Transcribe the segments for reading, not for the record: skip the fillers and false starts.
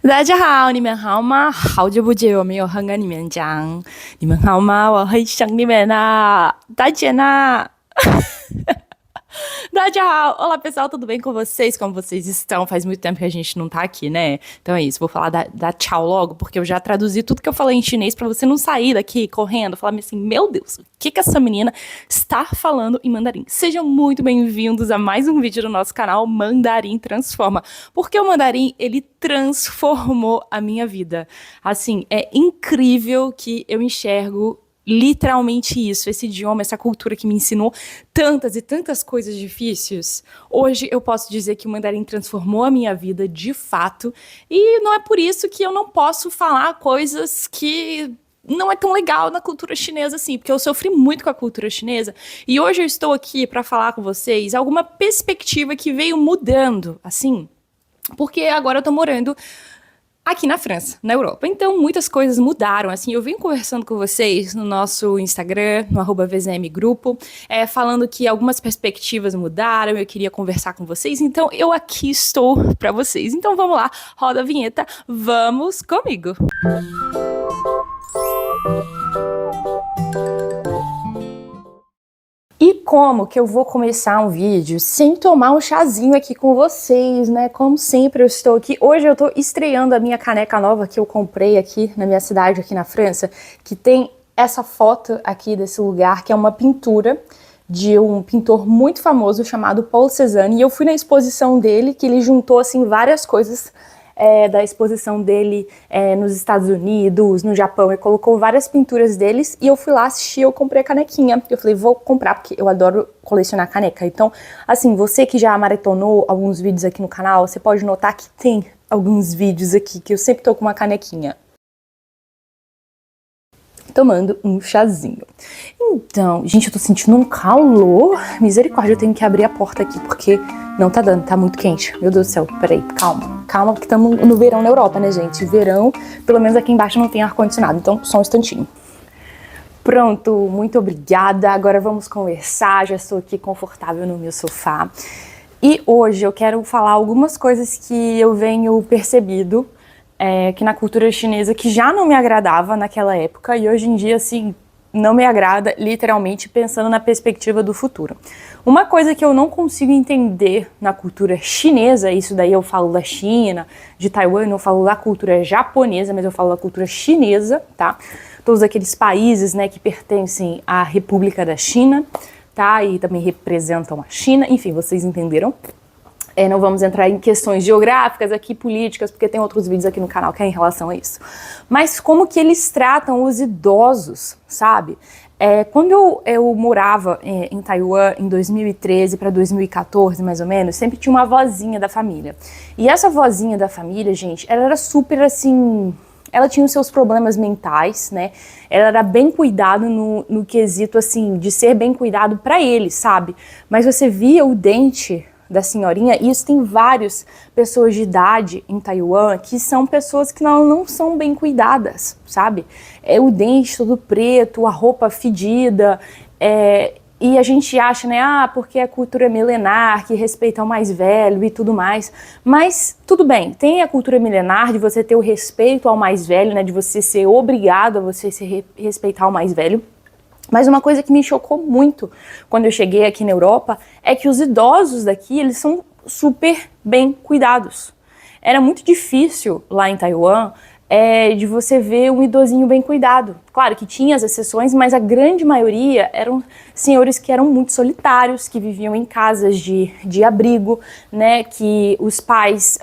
大家好，你们好吗？好久不见，我没有很跟你们讲，你们好吗？我很想你们啊！再见啦！Tchau! Olá pessoal, tudo bem com vocês? Como vocês estão? Faz muito tempo que a gente não tá aqui, né? Então é isso, vou falar da tchau logo, porque eu já traduzi tudo que eu falei em chinês pra você não sair daqui correndo, falar assim, meu Deus, o que essa menina está falando em mandarim? Sejam muito bem-vindos a mais um vídeo do nosso canal Mandarim Transforma, porque o mandarim, ele transformou a minha vida. Assim, é incrível que eu enxergo literalmente isso, esse idioma, essa cultura que me ensinou tantas e tantas coisas difíceis. Hoje eu posso dizer que o mandarim transformou a minha vida de fato, e não é por isso que eu não posso falar coisas que não é tão legal na cultura chinesa assim, porque eu sofri muito com a cultura chinesa, e hoje eu estou aqui para falar com vocês alguma perspectiva que veio mudando, assim, porque agora eu tô morando aqui na França, na Europa. Então, muitas coisas mudaram, assim, eu venho conversando com vocês no nosso Instagram, no @VZMGrupo, falando que algumas perspectivas mudaram, eu queria conversar com vocês, então eu aqui estou para vocês. Então, vamos lá, roda a vinheta, vamos comigo! E como que eu vou começar um vídeo sem tomar um chazinho aqui com vocês, né? Como sempre eu estou aqui. Hoje eu tô estreando a minha caneca nova que eu comprei aqui na minha cidade, aqui na França, que tem essa foto aqui desse lugar, que é uma pintura de um pintor muito famoso chamado Paul Cézanne. E eu fui na exposição dele, que ele juntou, assim, várias coisas da exposição dele nos Estados Unidos, no Japão, e colocou várias pinturas deles, e eu fui lá assistir, eu comprei a canequinha. Eu falei, vou comprar, porque eu adoro colecionar caneca. Então, assim, você que já maratonou alguns vídeos aqui no canal, você pode notar que tem alguns vídeos aqui que eu sempre tô com uma canequinha tomando um chazinho. Então, gente, eu tô sentindo um calor. Misericórdia, eu tenho que abrir a porta aqui, porque não tá dando, tá muito quente. Meu Deus do céu, peraí, calma. Calma, porque estamos no verão na Europa, né, gente? Verão, pelo menos aqui embaixo não tem ar-condicionado, então só um instantinho. Pronto, muito obrigada. Agora vamos conversar, já estou aqui confortável no meu sofá. E hoje eu quero falar algumas coisas que eu venho percebido que na cultura chinesa, que já não me agradava naquela época, e hoje em dia, assim, não me agrada, literalmente, pensando na perspectiva do futuro. Uma coisa que eu não consigo entender na cultura chinesa, isso daí eu falo da China, de Taiwan, eu falo da cultura japonesa, mas eu falo da cultura chinesa, tá? Todos aqueles países, né, que pertencem à República da China, tá? E também representam a China, enfim, vocês entenderam. Não vamos entrar em questões geográficas aqui, políticas, porque tem outros vídeos aqui no canal que é em relação a isso. Mas como que eles tratam os idosos, sabe? Quando eu morava em Taiwan, em 2013 para 2014, mais ou menos, sempre tinha uma vozinha da família. E essa vozinha da família, gente, ela era super assim... Ela tinha os seus problemas mentais, né? Ela era bem cuidado no quesito, assim, de ser bem cuidado para eles, sabe? Mas você via o dente da senhorinha, e isso tem várias pessoas de idade em Taiwan que são pessoas que não são bem cuidadas, sabe? O dente todo preto, a roupa fedida, e a gente acha, né, porque a cultura é milenar, que respeita o mais velho e tudo mais, mas tudo bem, tem a cultura milenar de você ter o respeito ao mais velho, né, de você ser obrigado a você se respeitar o mais velho. Mas uma coisa que me chocou muito quando eu cheguei aqui na Europa é que os idosos daqui, eles são super bem cuidados. Era muito difícil lá em Taiwan de você ver um idosinho bem cuidado. Claro que tinha as exceções, mas a grande maioria eram senhores que eram muito solitários, que viviam em casas de abrigo, né, que os pais,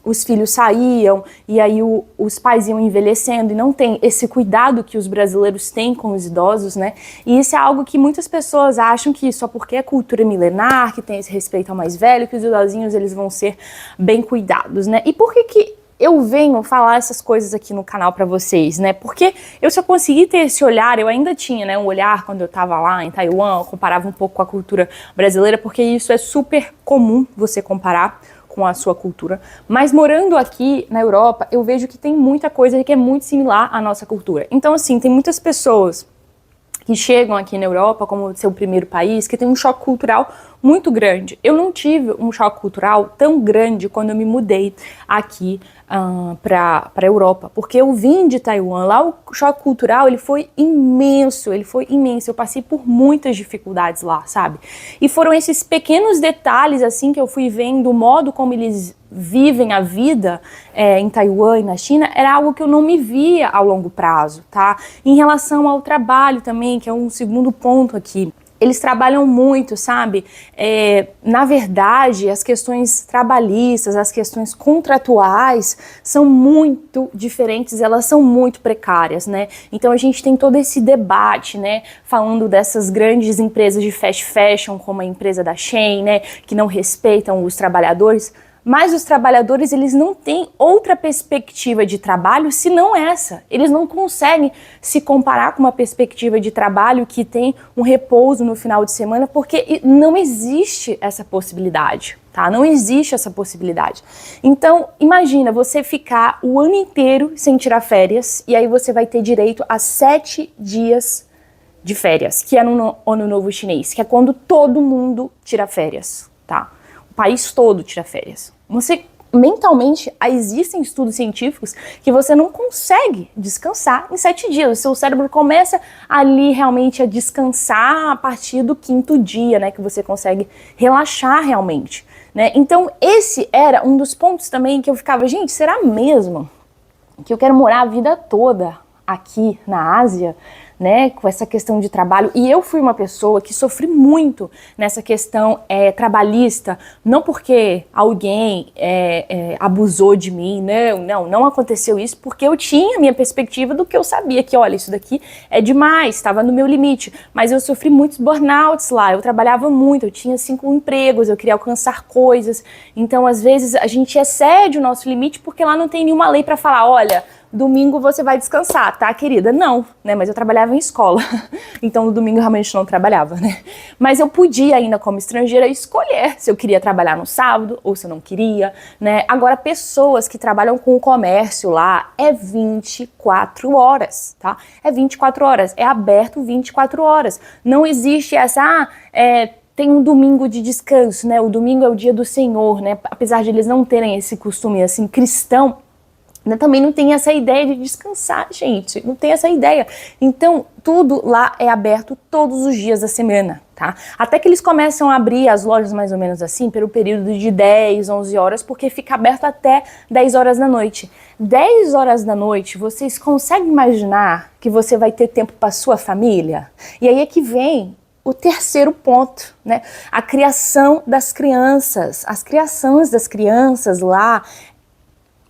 os filhos saíam, e aí os pais iam envelhecendo, e não tem esse cuidado que os brasileiros têm com os idosos, né, e isso é algo que muitas pessoas acham que só porque é cultura milenar, que tem esse respeito ao mais velho, que os idosinhos eles vão ser bem cuidados, né, e por que eu venho falar essas coisas aqui no canal pra vocês, né? Porque eu só consegui ter esse olhar, eu ainda tinha, né, um olhar quando eu tava lá em Taiwan, eu comparava um pouco com a cultura brasileira, porque isso é super comum você comparar com a sua cultura. Mas morando aqui na Europa, eu vejo que tem muita coisa que é muito similar à nossa cultura. Então, assim, tem muitas pessoas que chegam aqui na Europa como seu primeiro país, que tem um choque cultural muito grande. Eu não tive um choque cultural tão grande quando eu me mudei aqui para a Europa, porque eu vim de Taiwan. Lá o choque cultural ele foi imenso, eu passei por muitas dificuldades lá, sabe? E foram esses pequenos detalhes assim que eu fui vendo, o modo como eles vivem a vida em Taiwan e na China, era algo que eu não me via ao longo prazo, tá? Em relação ao trabalho também, que é um segundo ponto aqui, eles trabalham muito, sabe? Na verdade, as questões trabalhistas, as questões contratuais são muito diferentes, elas são muito precárias, né? Então a gente tem todo esse debate, né? Falando dessas grandes empresas de fast fashion, como a empresa da Shein, né? Que não respeitam os trabalhadores. Mas os trabalhadores, eles não têm outra perspectiva de trabalho senão essa. Eles não conseguem se comparar com uma perspectiva de trabalho que tem um repouso no final de semana, porque não existe essa possibilidade, tá? Não existe essa possibilidade. Então, imagina você ficar o ano inteiro sem tirar férias, e aí você vai ter direito a 7 dias de férias, que é no Ano Novo Chinês, que é quando todo mundo tira férias, tá? O país todo tira férias. Você, mentalmente, existem estudos científicos que você não consegue descansar em 7 dias. O seu cérebro começa ali realmente a descansar a partir do 5º dia, né? Que você consegue relaxar realmente, né? Então, esse era um dos pontos também que eu ficava, gente, será mesmo que eu quero morar a vida toda aqui na Ásia, né, com essa questão de trabalho? E eu fui uma pessoa que sofri muito nessa questão trabalhista, não porque alguém abusou de mim, não aconteceu isso, porque eu tinha a minha perspectiva do que eu sabia, que olha, isso daqui é demais, estava no meu limite, mas eu sofri muitos burnouts lá, eu trabalhava muito, eu tinha 5 empregos, eu queria alcançar coisas, então às vezes a gente excede o nosso limite porque lá não tem nenhuma lei para falar, olha, domingo você vai descansar, tá, querida? Não, né? Mas eu trabalhava em escola, então no domingo eu realmente não trabalhava, né? Mas eu podia ainda, como estrangeira, escolher se eu queria trabalhar no sábado ou se eu não queria, né? Agora, pessoas que trabalham com o comércio lá, é 24 horas, tá? É 24 horas, é aberto 24 horas. Não existe essa, tem um domingo de descanso, né? O domingo é o dia do Senhor, né? Apesar de eles não terem esse costume, assim, cristão, né, também não tem essa ideia de descansar, gente, não tem essa ideia. Então, tudo lá é aberto todos os dias da semana, tá? Até que eles começam a abrir as lojas mais ou menos assim, pelo período de 10, 11 horas, porque fica aberto até 10 horas da noite. 10 horas da noite, vocês conseguem imaginar que você vai ter tempo para sua família? E aí é que vem o terceiro ponto, né? A criação das crianças. As criações das crianças lá.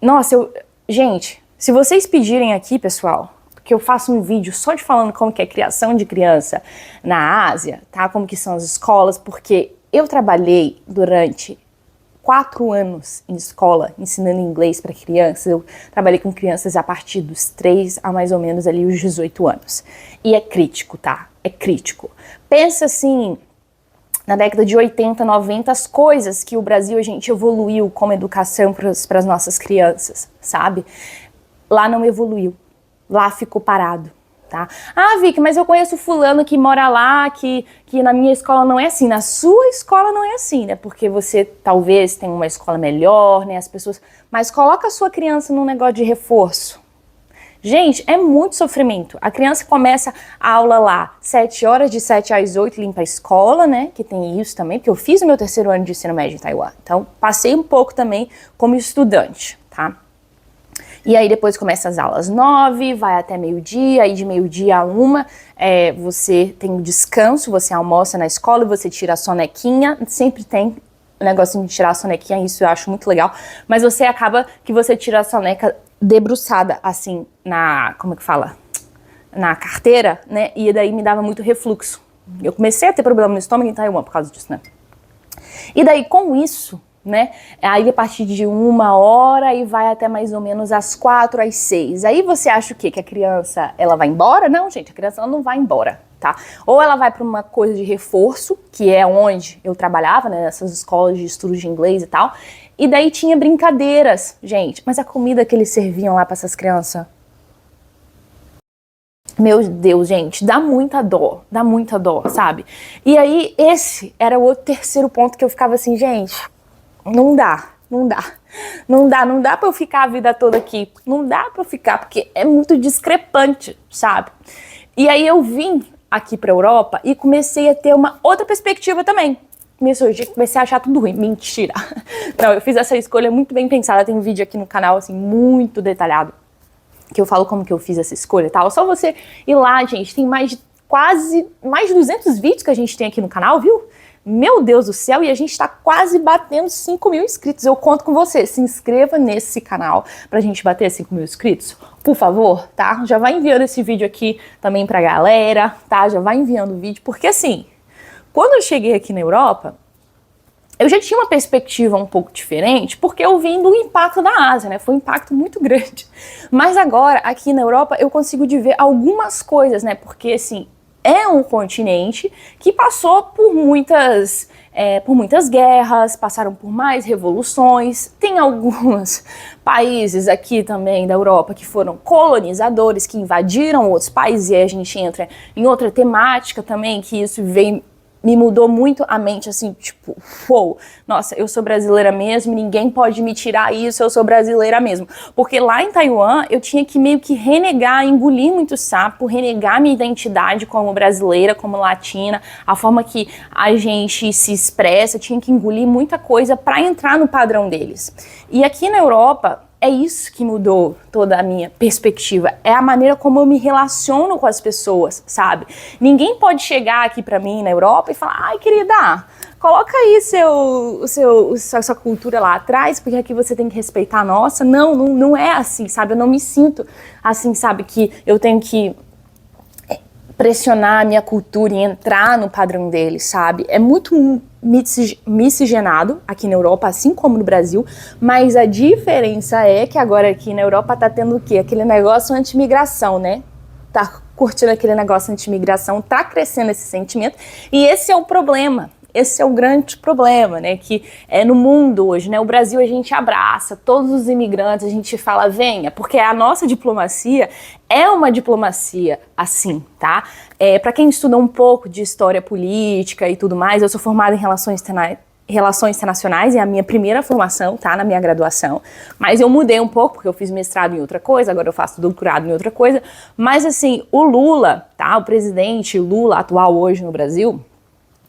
Nossa, gente, se vocês pedirem aqui, pessoal, que eu faça um vídeo só de falando como que é a criação de criança na Ásia, tá? Como que são as escolas, porque eu trabalhei durante 4 anos em escola ensinando inglês para crianças. Eu trabalhei com crianças a partir dos 3 a mais ou menos ali os 18 anos. E é crítico, tá? É crítico. Pensa assim, na década de 80, 90, as coisas que o Brasil, a gente evoluiu como educação para as nossas crianças, sabe? Lá não evoluiu, lá ficou parado, tá? Ah, Vicky, mas eu conheço fulano que mora lá, que na minha escola não é assim, na sua escola não é assim, né? Porque você talvez tenha uma escola melhor, né? As pessoas... Mas coloca a sua criança num negócio de reforço. Gente, é muito sofrimento. A criança começa a aula lá, 7 horas, de 7 às 8, limpa a escola, né? Que tem isso também, porque eu fiz o meu 3º ano de ensino médio em Taiwan. Então, passei um pouco também como estudante, tá? E aí depois começa as aulas 9, vai até meio-dia, aí de meio-dia a 1, você tem o descanso, você almoça na escola, você tira a sonequinha, sempre tem o negócio de tirar a sonequinha, isso eu acho muito legal, mas você acaba que você tira a soneca debruçada, assim, como é que fala? Na carteira, né? E daí me dava muito refluxo. Eu comecei a ter problema no estômago em Taiwan por causa disso, né? E daí, com isso, né? Aí a partir de 1 hora e vai até mais ou menos às 4, às 6. Aí você acha o quê? Que a criança, ela vai embora? Não, gente, a criança ela não vai embora, tá? Ou ela vai para uma coisa de reforço, que é onde eu trabalhava, né? Nessas escolas de estudo de inglês e tal. E daí tinha brincadeiras, gente. Mas a comida que eles serviam lá para essas crianças... Meu Deus, gente, dá muita dó, sabe? E aí, esse era o outro terceiro ponto que eu ficava assim, gente, não dá. Não dá pra eu ficar a vida toda aqui. Não dá pra eu ficar, porque é muito discrepante, sabe? E aí eu vim aqui pra Europa e comecei a ter uma outra perspectiva também. Comecei a achar tudo ruim. Mentira. Não, eu fiz essa escolha muito bem pensada. Tem um vídeo aqui no canal, assim, muito detalhado, que eu falo como que eu fiz essa escolha e tal. Só você ir lá, gente. Tem mais de 200 vídeos que a gente tem aqui no canal, viu? Meu Deus do céu, e a gente tá quase batendo 5 mil inscritos. Eu conto com você. Se inscreva nesse canal pra gente bater 5 mil inscritos, por favor, tá? Já vai enviando esse vídeo aqui também pra galera, tá? Já vai enviando o vídeo, porque assim, quando eu cheguei aqui na Europa, eu já tinha uma perspectiva um pouco diferente, porque eu vim do impacto da Ásia, né? Foi um impacto muito grande. Mas agora, aqui na Europa, eu consigo ver algumas coisas, né? Porque, assim, é um continente que passou por muitas guerras, passaram por mais revoluções. Tem alguns países aqui também da Europa que foram colonizadores, que invadiram outros países, e aí a gente entra em outra temática também, que isso me mudou muito a mente, assim, tipo, uou, nossa, eu sou brasileira mesmo, ninguém pode me tirar isso, eu sou brasileira mesmo. Porque lá em Taiwan, eu tinha que meio que renegar, engolir muito sapo, renegar minha identidade como brasileira, como latina, a forma que a gente se expressa, eu tinha que engolir muita coisa para entrar no padrão deles. E aqui na Europa, é isso que mudou toda a minha perspectiva, é a maneira como eu me relaciono com as pessoas, sabe? Ninguém pode chegar aqui pra mim na Europa e falar, ai querida, coloca aí sua cultura lá atrás, porque aqui você tem que respeitar a nossa. Não é assim, sabe? Eu não me sinto assim, sabe? Que eu tenho que pressionar a minha cultura e entrar no padrão deles, sabe? É muito miscigenado aqui na Europa, assim como no Brasil, mas a diferença é que agora aqui na Europa tá tendo o quê? Aquele negócio anti-imigração, né? Tá curtindo aquele negócio anti-imigração, tá crescendo esse sentimento, e esse é o problema. Esse é o grande problema, né, que é no mundo hoje, né, o Brasil a gente abraça todos os imigrantes, a gente fala, venha, porque a nossa diplomacia é uma diplomacia assim, tá? Para quem estuda um pouco de história política e tudo mais, eu sou formada em relações internacionais, é a minha primeira formação, tá, na minha graduação, mas eu mudei um pouco, porque eu fiz mestrado em outra coisa, agora eu faço doutorado em outra coisa, mas assim, o Lula, tá, o presidente Lula atual hoje no Brasil,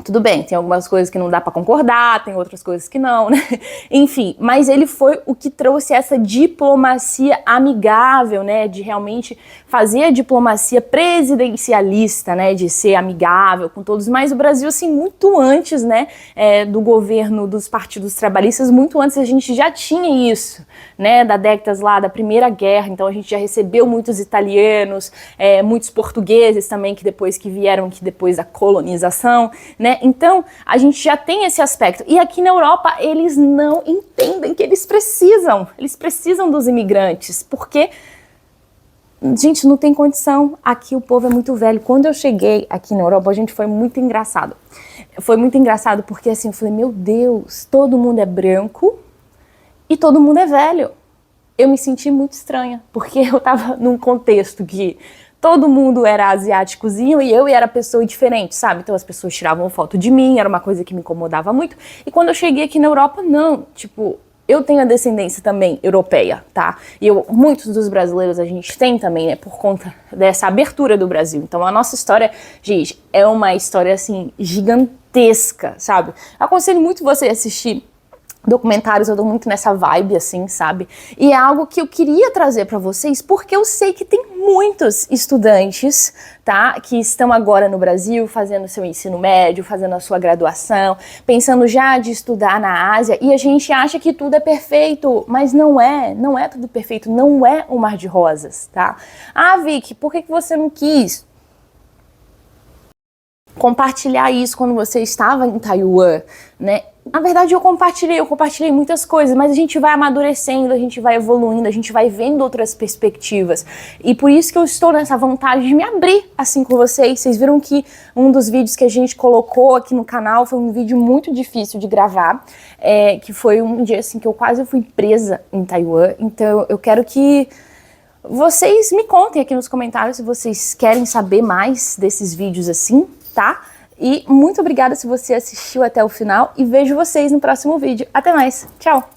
tudo bem, tem algumas coisas que não dá pra concordar, tem outras coisas que não, né? Enfim, mas ele foi o que trouxe essa diplomacia amigável, né? De realmente fazer a diplomacia presidencialista, né? De ser amigável com todos. Mas o Brasil, assim, muito antes, né? Do governo dos partidos trabalhistas, muito antes a gente já tinha isso, né? Da décadas lá da Primeira Guerra. Então a gente já recebeu muitos italianos, muitos portugueses também que depois da colonização, né? Então, a gente já tem esse aspecto. E aqui na Europa, eles não entendem que eles precisam dos imigrantes, porque, gente, não tem condição. Aqui o povo é muito velho. Quando eu cheguei aqui na Europa, a gente foi muito engraçado. Foi muito engraçado porque, assim, eu falei, meu Deus, todo mundo é branco e todo mundo é velho. Eu me senti muito estranha, porque eu tava num contexto que todo mundo era asiáticozinho e eu era pessoa diferente, sabe? Então as pessoas tiravam foto de mim, era uma coisa que me incomodava muito. E quando eu cheguei aqui na Europa, não, tipo, eu tenho a descendência também europeia, tá? E muitos dos brasileiros a gente tem também, né? Por conta dessa abertura do Brasil. Então a nossa história, gente, é uma história, assim, gigantesca, sabe? Eu aconselho muito você assistir documentários, eu dou muito nessa vibe, assim, sabe? E é algo que eu queria trazer pra vocês, porque eu sei que tem muitos estudantes, tá? Que estão agora no Brasil, fazendo seu ensino médio, fazendo a sua graduação, pensando já de estudar na Ásia, e a gente acha que tudo é perfeito, mas não é tudo perfeito, não é um mar de rosas, tá? Ah, Vicky, por que você não quis compartilhar isso quando você estava em Taiwan, né? Na verdade, eu compartilhei muitas coisas, mas a gente vai amadurecendo, a gente vai evoluindo, a gente vai vendo outras perspectivas. E por isso que eu estou nessa vontade de me abrir assim com vocês. Vocês viram que um dos vídeos que a gente colocou aqui no canal foi um vídeo muito difícil de gravar, que foi um dia assim que eu quase fui presa em Taiwan. Então eu quero que Vocês me contem aqui nos comentários se vocês querem saber mais desses vídeos assim, tá? E muito obrigada se você assistiu até o final e vejo vocês no próximo vídeo. Até mais, tchau!